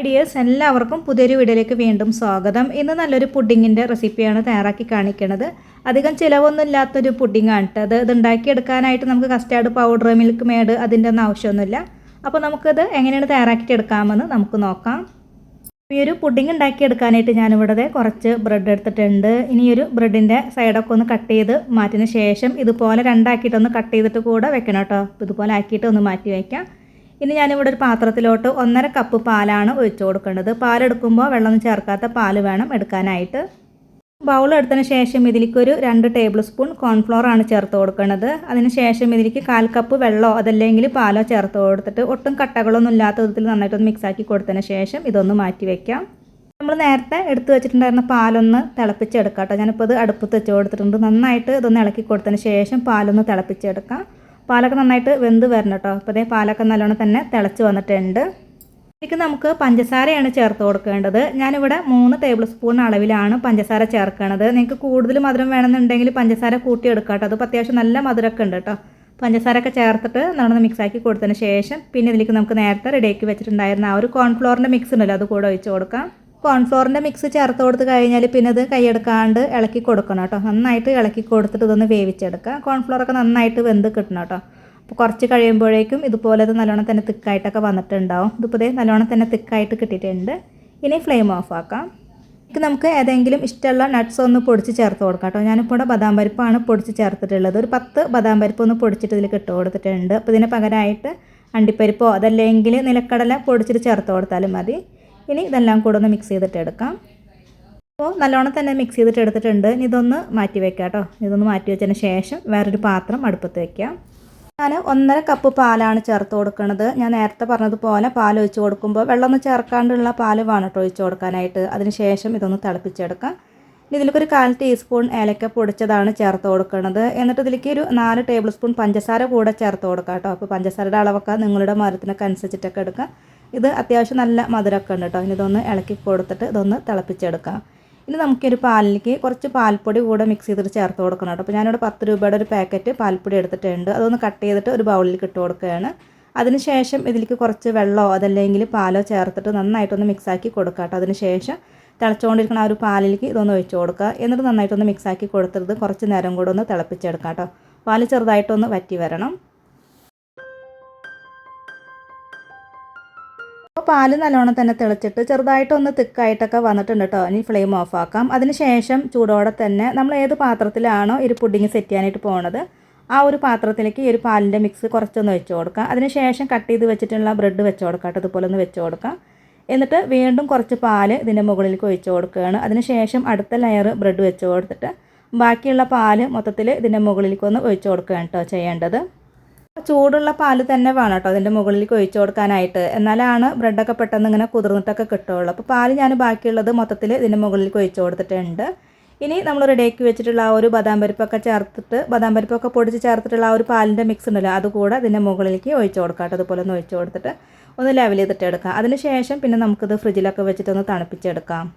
Dears എല്ലാവർക്കും പുതിയൊരു വീഡിയോയിലേക്ക് വീണ്ടും സ്വാഗതം. ഇന്ന് നല്ലൊരു പുഡിങ്ങിൻ്റെ റെസിപ്പിയാണ് തയ്യാറാക്കി കാണിക്കുന്നത്. അധികം ചിലവൊന്നും ഇല്ലാത്തൊരു പുഡിങ്ങാണ് കേട്ടോ. ഇത് ഉണ്ടാക്കിയെടുക്കാനായിട്ട് നമുക്ക് കസ്റ്റാർഡ് പൗഡർ, മിൽക്ക് മേഡ് അതിൻ്റെ ഒന്നും ആവശ്യമൊന്നുമില്ല. അപ്പോൾ നമുക്കിത് എങ്ങനെയാണ് തയ്യാറാക്കിയെടുക്കാമെന്ന് നമുക്ക് നോക്കാം. ഈ ഒരു പുഡിങ് ഉണ്ടാക്കിയെടുക്കാനായിട്ട് ഞാനിവിടെ കുറച്ച് ബ്രെഡ് എടുത്തിട്ടുണ്ട്. ഇനി ഒരു ബ്രെഡിൻ്റെ സൈഡൊക്കെ ഒന്ന് കട്ട് ചെയ്ത് മാറ്റിന് ശേഷം ഇതുപോലെ രണ്ടാക്കിയിട്ടൊന്ന് കട്ട് ചെയ്തിട്ട് കൂടെ വെക്കണം കേട്ടോ. ഇതുപോലെ ആക്കിയിട്ട് ഒന്ന് മാറ്റി വയ്ക്കാം. ഇനി ഞാനിവിടെ ഒരു പാത്രത്തിലോട്ട് 1.5 കപ്പ് പാലാണ് ഒഴിച്ചു കൊടുക്കേണ്ടത്. പാലെടുക്കുമ്പോൾ വെള്ളമൊന്നും ചേർക്കാത്ത പാൽ വേണം എടുക്കാനായിട്ട്. ബൗൾ എടുത്തതിന് ശേഷം ഇതിലേക്കൊരു 2 ടേബിൾ സ്പൂൺ കോൺഫ്ലോർ ആണ് ചേർത്ത് കൊടുക്കുന്നത്. അതിന് ശേഷം ഇതിലേക്ക് 1/4 കപ്പ് വെള്ളമോ അതല്ലെങ്കിൽ പാലോ ചേർത്ത് കൊടുത്തിട്ട് ഒട്ടും കട്ടകളൊന്നും ഇല്ലാത്ത വിധത്തിൽ നന്നായിട്ടൊന്ന് മിക്സാക്കി കൊടുത്തതിന് ശേഷം ഇതൊന്ന് മാറ്റി വയ്ക്കാം. നമ്മൾ നേരത്തെ എടുത്ത് വെച്ചിട്ടുണ്ടായിരുന്ന പാലൊന്ന് തിളപ്പിച്ചെടുക്കാം കേട്ടോ. ഞാനിപ്പോൾ ഇത് അടുപ്പത്ത് വെച്ച് കൊടുത്തിട്ടുണ്ട്. നന്നായിട്ട് ഇതൊന്ന് ഇളക്കി കൊടുത്തതിന് ശേഷം പാലൊന്ന് തിളപ്പിച്ചെടുക്കാം. പാലൊക്കെ നന്നായിട്ട് വെന്ത് വരണം കേട്ടോ. അപ്പോൾ അതേ പാലൊക്കെ നല്ലോണം തന്നെ തിളച്ച് വന്നിട്ടുണ്ട്. ഇതിലേക്ക് നമുക്ക് പഞ്ചസാരയാണ് ചേർത്ത് കൊടുക്കേണ്ടത്. ഞാനിവിടെ 3 ടേബിൾ സ്പൂൺ അളവിലാണ് പഞ്ചസാര ചേർക്കുന്നത്. നിങ്ങൾക്ക് കൂടുതൽ മധുരം വേണമെന്നുണ്ടെങ്കിൽ പഞ്ചസാര കൂട്ടിയെടുക്കാം കേട്ടോ. അത് അത്യാവശ്യം നല്ല മധുരമൊക്കെ ഉണ്ട് കേട്ടോ. പഞ്ചസാരയൊക്കെ ചേർത്തിട്ട് നല്ലോണം മിക്സാക്കി കൊടുത്തതിന് ശേഷം പിന്നെ ഇതിലേക്ക് നമുക്ക് നേരത്തെ റെഡിയാക്കി വെച്ചിട്ടുണ്ടായിരുന്ന ആ ഒരു കോൺഫ്ലോറിൻ്റെ മിക്സ് ഉണ്ടല്ലോ, അത് കൂടെ ഒഴിച്ച് കൊടുക്കാം. കോൺഫ്ലോറിൻ്റെ മിക്സ് ചേർത്ത് കൊടുത്ത് കഴിഞ്ഞാൽ പിന്നെ അത് കൈയെടുക്കാണ്ട് ഇളക്കി കൊടുക്കണം കേട്ടോ. നന്നായിട്ട് ഇളക്കി കൊടുത്തിട്ട് ഇതൊന്ന് വേവിച്ചെടുക്കുക. കോൺഫ്ലോറൊക്കെ നന്നായിട്ട് വെന്ത് കിട്ടണം കേട്ടോ. അപ്പോൾ കുറച്ച് കഴിയുമ്പോഴേക്കും ഇതുപോലെ ഇത് നല്ലോണം തന്നെ തിക്കായിട്ടൊക്കെ വന്നിട്ടുണ്ടാവും. ഇതിപ്പോൾ നല്ലോണം തന്നെ തിക്കായിട്ട് കിട്ടിയിട്ടുണ്ട്. ഇനി ഫ്ലെയിം ഓഫ് ആക്കാം. നമുക്ക് ഏതെങ്കിലും ഇഷ്ടമുള്ള നട്ട്സ് ഒന്ന് പൊടിച്ച് ചേർത്ത് കൊടുക്കാം കേട്ടോ. ഞാനിപ്പോൾ ഇവിടെ ബദാം പരിപ്പാണ് പൊടിച്ച് ചേർത്തിട്ടുള്ളത്. ഒരു 10 ബദാം പരിപ്പ് ഒന്ന് പൊടിച്ചിട്ട് ഇതിൽ ഇട്ട് കൊടുത്തിട്ടുണ്ട്. അപ്പോൾ ഇതിന് പകരമായിട്ട് അണ്ടിപ്പരിപ്പോ അതല്ലെങ്കിൽ നിലക്കടല പൊടിച്ചിട്ട് ചേർത്ത് കൊടുത്താലും മതി. ഇനി ഇതെല്ലാം കൂടെ ഒന്ന് മിക്സ് ചെയ്തിട്ട് എടുക്കാം. അപ്പോൾ നല്ലോണം തന്നെ മിക്സ് ചെയ്തിട്ട് എടുത്തിട്ടുണ്ട്. ഇനി ഇതൊന്ന് മാറ്റി വയ്ക്കാം കേട്ടോ. ഇതൊന്ന് മാറ്റി വെച്ചതിന് ശേഷം വേറൊരു പാത്രം അടുപ്പത്ത് വയ്ക്കാം. ഞാൻ 1.5 കപ്പ് പാലാണ് ചേർത്ത് കൊടുക്കുന്നത്. ഞാൻ നേരത്തെ പറഞ്ഞതുപോലെ പാൽ ഒഴിച്ച് കൊടുക്കുമ്പോൾ വെള്ളമൊന്നും ചേർക്കാണ്ടുള്ള പാല് വേണം കേട്ടോ ഒഴിച്ച് കൊടുക്കാനായിട്ട്. അതിന് ശേഷം ഇതൊന്ന് തിളപ്പിച്ചെടുക്കാം. ഇതിലേക്കൊരു 1/4 ടീസ്പൂൺ ഏലക്ക പൊടിച്ചതാണ് ചേർത്ത് കൊടുക്കുന്നത്. എന്നിട്ട് ഇതിലേക്ക് ഒരു 4 ടേബിൾ സ്പൂൺ പഞ്ചസാര കൂടെ ചേർത്ത് കൊടുക്കാം കേട്ടോ. അപ്പോൾ പഞ്ചസാരയുടെ അളവൊക്കെ നിങ്ങളുടെ മധുരത്തിനൊക്കെ അനുസരിച്ചിട്ടൊക്കെ എടുക്കാം. ഇത് അത്യാവശ്യം നല്ല മധുരമൊക്കെ ഉണ്ട് കേട്ടോ. ഇനി ഇതൊന്ന് ഇളക്കി കൊടുത്തിട്ട് ഇതൊന്ന് തിളപ്പിച്ചെടുക്കാം. ഇനി നമുക്കൊരു പാലിലേക്ക് കുറച്ച് പാൽപ്പൊടി കൂടെ മിക്സ് ചെയ്തിട്ട് ചേർത്ത് കൊടുക്കണം കേട്ടോ. അപ്പോൾ ഞാനിവിടെ 10 രൂപയുടെ ഒരു പാക്കറ്റ് പാൽപ്പൊടി എടുത്തിട്ടുണ്ട്. അതൊന്ന് കട്ട് ചെയ്തിട്ട് ഒരു ബൗളിലേക്ക് ഇട്ട് കൊടുക്കുകയാണ്. അതിനുശേഷം ഇതിലേക്ക് കുറച്ച് വെള്ളമോ അതല്ലെങ്കിൽ പാലോ ചേർത്തിട്ട് നന്നായിട്ടൊന്ന് മിക്സാക്കി കൊടുക്കാം കേട്ടോ. അതിനുശേഷം തിളച്ചുകൊണ്ടിരിക്കുന്ന ആ ഒരു പാലിലേക്ക് ഇതൊന്ന് ഒഴിച്ച് കൊടുക്കുക. എന്നിട്ട് നന്നായിട്ടൊന്ന് മിക്സാക്കി കൊടുത്തിട്ട് കുറച്ച് നേരം കൂടെ ഒന്ന് തിളപ്പിച്ചെടുക്കാം കേട്ടോ. പാൽ ചെറുതായിട്ടൊന്ന് വറ്റി വരണം. അപ്പോൾ പാല് നല്ലോണം തന്നെ തിളച്ചിട്ട് ചെറുതായിട്ടൊന്ന് തിക്കായിട്ടൊക്കെ വന്നിട്ടുണ്ട് കേട്ടോ. ഇനി ഫ്ലെയിം ഓഫ് ആക്കാം. അതിനുശേഷം ചൂടോടെ തന്നെ നമ്മൾ ഏത് പാത്രത്തിലാണോ ഈ പുഡിങ് സെറ്റ് ചെയ്യാനായിട്ട് പോകുന്നത് ആ ഒരു പാത്രത്തിലേക്ക് ഈ ഒരു പാലിൻ്റെ മിക്സ് കുറച്ചൊന്ന് വെച്ച് കൊടുക്കാം. അതിനുശേഷം കട്ട് ചെയ്ത് വെച്ചിട്ടുള്ള ബ്രെഡ് വെച്ച് കൊടുക്കാം കേട്ടോ. ഇതുപോലെ ഒന്ന് വെച്ച് കൊടുക്കാം. എന്നിട്ട് വീണ്ടും കുറച്ച് പാല് ഇതിൻ്റെ മുകളിലേക്ക് ഒഴിച്ച് കൊടുക്കുകയാണ്. അതിനുശേഷം അടുത്ത ലെയർ ബ്രെഡ് വെച്ച് കൊടുത്തിട്ട് ബാക്കിയുള്ള പാല് മൊത്തത്തിൽ ഇതിൻ്റെ മുകളിലേക്ക് ഒന്ന് ഒഴിച്ച് കൊടുക്കുകയാണ് കേട്ടോ ചെയ്യേണ്ടത്. ചൂടുള്ള പാല് തന്നെ വേണം കേട്ടോ അതിൻ്റെ മുകളിലേക്ക് ഒഴിച്ച് കൊടുക്കാനായിട്ട്. എന്നാലാണ് ബ്രെഡൊക്കെ പെട്ടെന്ന് ഇങ്ങനെ കുതിർന്നിട്ടൊക്കെ കിട്ടുള്ളൂ. അപ്പോൾ പാല് ഞാൻ ബാക്കിയുള്ളത് മൊത്തത്തിൽ ഇതിൻ്റെ മുകളിലേക്ക് ഒഴിച്ച് കൊടുത്തിട്ടുണ്ട്. ഇനി നമ്മൾ റെഡിയാക്കി വെച്ചിട്ടുള്ള ആ ഒരു ബദാം പരിപ്പൊക്കെ ചേർത്തിട്ട് ബദാം പരിപ്പൊക്കെ പൊടിച്ച് ചേർത്തിട്ടുള്ള ആ ഒരു പാലിൻ്റെ മിക്സ് ഉണ്ടല്ലോ, അതുകൂടെ ഇതിൻ്റെ മുകളിലേക്ക് ഒഴിച്ച് കൊടുക്കാം കേട്ടോ. അതുപോലെ ഒന്ന് ഒഴിച്ച് കൊടുത്തിട്ട് ഒന്ന് ലെവൽ ചെയ്തിട്ട് എടുക്കാം. അതിന് ശേഷം പിന്നെ നമുക്കിത് ഫ്രിഡ്ജിലൊക്കെ വെച്ചിട്ടൊന്ന് തണുപ്പിച്ചെടുക്കാം.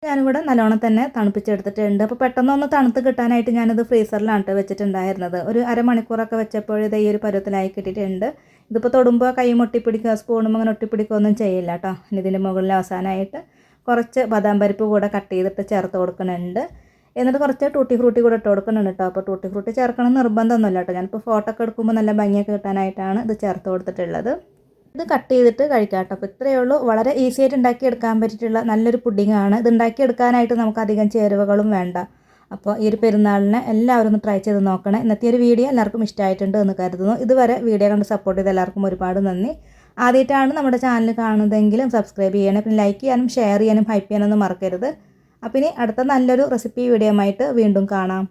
ഞാനിവിടെ നല്ലോണം തന്നെ തണുപ്പിച്ചെടുത്തിട്ടുണ്ട്. അപ്പോൾ പെട്ടെന്നൊന്ന് തണുത്ത് കിട്ടാനായിട്ട് ഞാനിത് ഫ്രീസറിലാണ് വെച്ചിട്ടുണ്ടായിരുന്നത്. ഒരു അരമണിക്കൂറൊക്കെ വെച്ചപ്പോഴേ ഈ ഒരു പരുവത്തിലായി കിട്ടിയിട്ടുണ്ട്. ഇതിപ്പോൾ തൊടുമ്പോൾ കൈ ഒട്ടിപ്പിടിക്കുക സ്പൂണും അങ്ങനെ ഒട്ടിപ്പിടിക്കുകയൊന്നും ചെയ്യില്ല കേട്ടോ. ഇനി ഇതിൻ്റെ മുകളിൽ അവസാനമായിട്ട് കുറച്ച് ബദാം പരിപ്പ് കൂടെ കട്ട് ചെയ്തിട്ട് ചേർത്ത് കൊടുക്കുന്നുണ്ട്. എന്നിട്ട് കുറച്ച് ടൂട്ടി ഫ്രൂട്ടി കൂടെ ഇട്ട് കൊടുക്കുന്നുണ്ട് കേട്ടോ. അപ്പോൾ ടൂട്ടി ഫ്രൂട്ടി ചേർക്കണം നിർബന്ധമൊന്നുമില്ല കേട്ടോ. ഞാനിപ്പോൾ ഫോട്ടോ ഒക്കെ എടുക്കുമ്പോൾ നല്ല ഭംഗിയൊക്കെ കിട്ടാനായിട്ടാണ് ഇത് ചേർത്ത് കൊടുത്തിട്ടുള്ളത്. ഇത് കട്ട് ചെയ്തിട്ട് കഴിക്കാം കേട്ടോ. അപ്പോൾ ഇത്രയേ ഉള്ളൂ. വളരെ ഈസി ആയിട്ട് ഉണ്ടാക്കിയെടുക്കാൻ പറ്റിയിട്ടുള്ള നല്ലൊരു പുഡിങ്ങാണ്. ഇത് ഉണ്ടാക്കിയെടുക്കാനായിട്ട് നമുക്ക് അധികം ചേരുവകളും വേണ്ട. അപ്പോൾ ഈ ഒരു പെരുന്നാളിന് എല്ലാവരും ഒന്ന് ട്രൈ ചെയ്ത് നോക്കണം. ഇന്നത്തെ ഒരു വീഡിയോ എല്ലാവർക്കും ഇഷ്ടമായിട്ടുണ്ട് എന്ന് കരുതുന്നു. ഇതുവരെ വീഡിയോ കണ്ട് സപ്പോർട്ട് ചെയ്ത എല്ലാവർക്കും ഒരുപാട് നന്ദി. ആദ്യമായിട്ടാണ് നമ്മുടെ ചാനൽ കാണുന്നതെങ്കിലും സബ്സ്ക്രൈബ് ചെയ്യണം. പിന്നെ ലൈക്ക് ചെയ്യാനും ഷെയർ ചെയ്യാനും ഹൈപ്പ് ചെയ്യാനൊന്നും മറക്കരുത്. അപ്പോൾ ഇനി അടുത്ത നല്ലൊരു റെസിപ്പി വീഡിയോ ആയിട്ട് വീണ്ടും കാണാം.